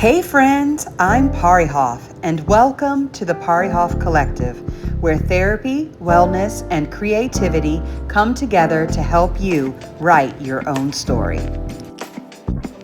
Hey friends, I'm Parrihoff, and welcome to the Parrihoff Collective, where therapy, wellness, and creativity come together to help you write your own story.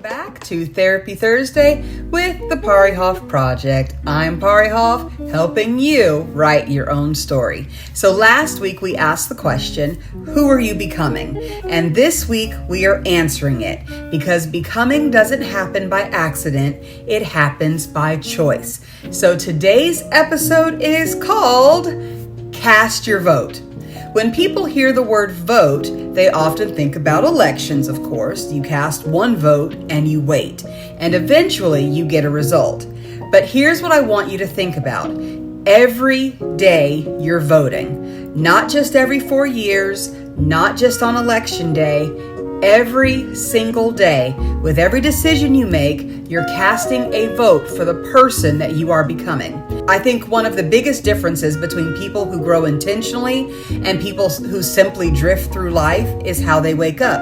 Back to Therapy Thursday with the Parrihoff Project. I'm Parrihoff, helping you write your own story. So last week we asked the question, who are you becoming? And this week we are answering it because becoming doesn't happen by accident, it happens by choice. So today's episode is called Cast Your Vote. When people hear the word vote, they often think about elections, of course. You cast one vote and you wait, and eventually you get a result. But here's what I want you to think about. Every day you're voting, not just every 4 years, not just on election day, every single day. With every decision you make, you're casting a vote for the person that you are becoming. I think one of the biggest differences between people who grow intentionally and people who simply drift through life is how they wake up.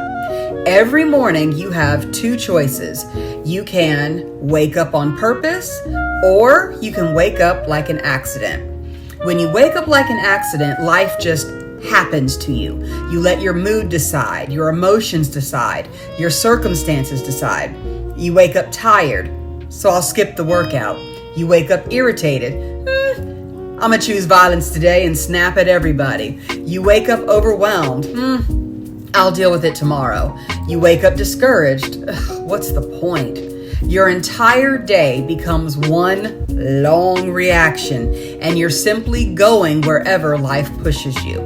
Every morning you have two choices. You can wake up on purpose, or you can wake up like an accident. When you wake up like an accident, life just happens to you. You let your mood decide, your emotions decide, your circumstances decide. You wake up tired, so I'll skip the workout. You wake up irritated. I'm gonna choose violence today and snap at everybody. You wake up overwhelmed. I'll deal with it tomorrow. You wake up discouraged. What's the point? Your entire day becomes one long reaction, and you're simply going wherever life pushes you.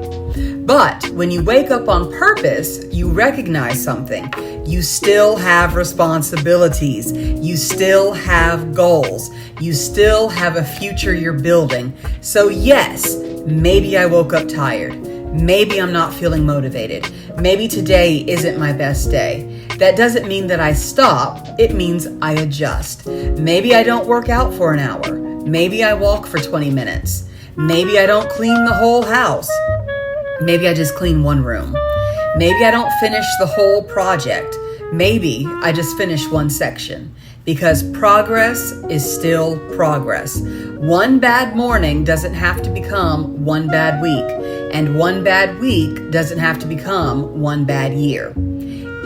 But when you wake up on purpose, you recognize something. You still have responsibilities. You still have goals. You still have a future you're building. So yes, maybe I woke up tired. Maybe I'm not feeling motivated. Maybe today isn't my best day. That doesn't mean that I stop. It means I adjust. Maybe I don't work out for an hour. Maybe I walk for 20 minutes. Maybe I don't clean the whole house. Maybe I just clean one room. Maybe I don't finish the whole project. Maybe I just finish one section. Because progress is still progress. One bad morning doesn't have to become one bad week. And one bad week doesn't have to become one bad year.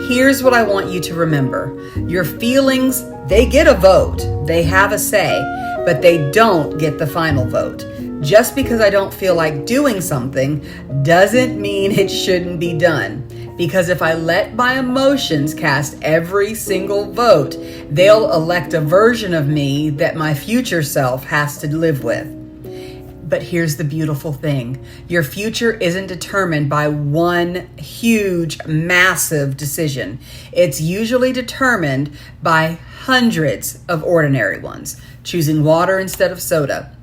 Here's what I want you to remember. Your feelings, they get a vote. They have a say, but they don't get the final vote. Just because I don't feel like doing something doesn't mean it shouldn't be done. Because if I let my emotions cast every single vote, they'll elect a version of me that my future self has to live with. But here's the beautiful thing. Your future isn't determined by one huge, massive decision. It's usually determined by hundreds of ordinary ones. Choosing water instead of soda.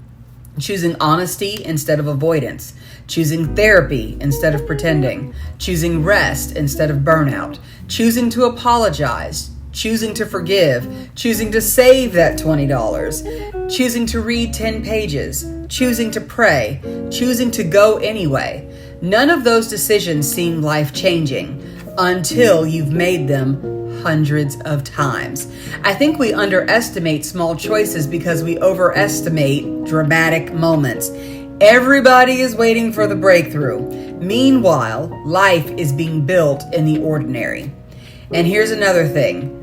Choosing honesty instead of avoidance. Choosing therapy instead of pretending. Choosing rest instead of burnout. Choosing to apologize. Choosing to forgive. Choosing to save that $20. Choosing to read 10 pages. Choosing to pray. Choosing to go anyway. None of those decisions seem life-changing until you've made them hundreds of times. I think we underestimate small choices because we overestimate dramatic moments. Everybody is waiting for the breakthrough. Meanwhile, life is being built in the ordinary. And here's another thing.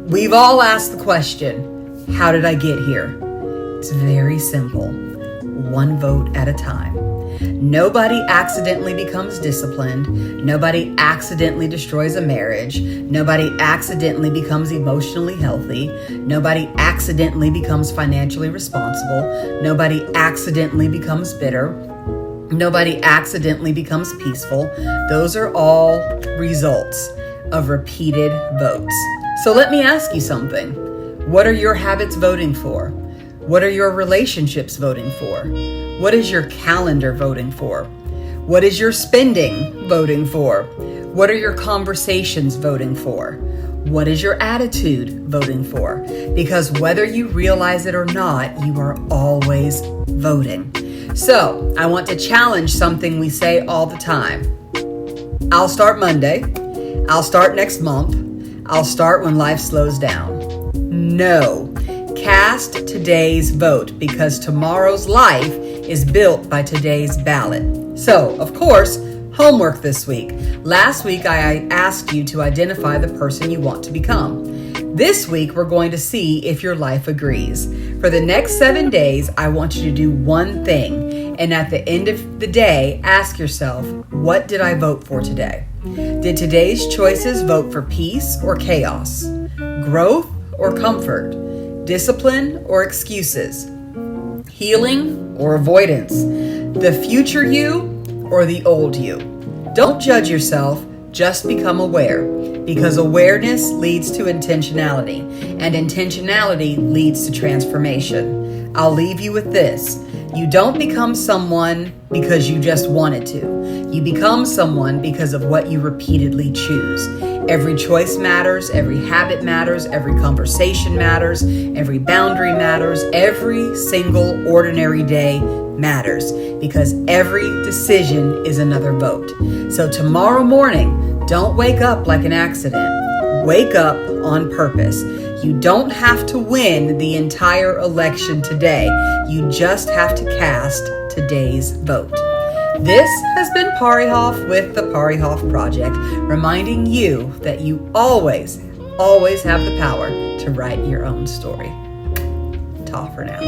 We've all asked the question, how did I get here? It's very simple. One vote at a time. Nobody accidentally becomes disciplined. Nobody accidentally destroys a marriage. Nobody accidentally becomes emotionally healthy. Nobody accidentally becomes financially responsible. Nobody accidentally becomes bitter. Nobody accidentally becomes peaceful. Those are all results of repeated votes. So let me ask you something. What are your habits voting for? What are your relationships voting for? What is your calendar voting for? What is your spending voting for? What are your conversations voting for? What is your attitude voting for? Because whether you realize it or not, you are always voting. So I want to challenge something we say all the time. I'll start Monday. I'll start next month. I'll start when life slows down. No. Cast today's vote because tomorrow's life is built by today's ballot. So, of course, homework this week. Last week, I asked you to identify the person you want to become. This week, we're going to see if your life agrees. For the next 7 days, I want you to do one thing. And at the end of the day, ask yourself, what did I vote for today? Did today's choices vote for peace or chaos? Growth or comfort? Discipline or excuses? Healing or avoidance? The future you or the old you? Don't judge yourself, just become aware, because awareness leads to intentionality, and intentionality leads to transformation. I'll leave you with this. You don't become someone because you just wanted to. You become someone because of what you repeatedly choose. Every choice matters, every habit matters, every conversation matters, every boundary matters, every single ordinary day matters, because every decision is another vote. So tomorrow morning, don't wake up like an accident. Wake up on purpose. You don't have to win the entire election today. You just have to cast today's vote. This has been Parrihoff with the Parrihoff Project, reminding you that you always have the power to write your own story. Ta for now.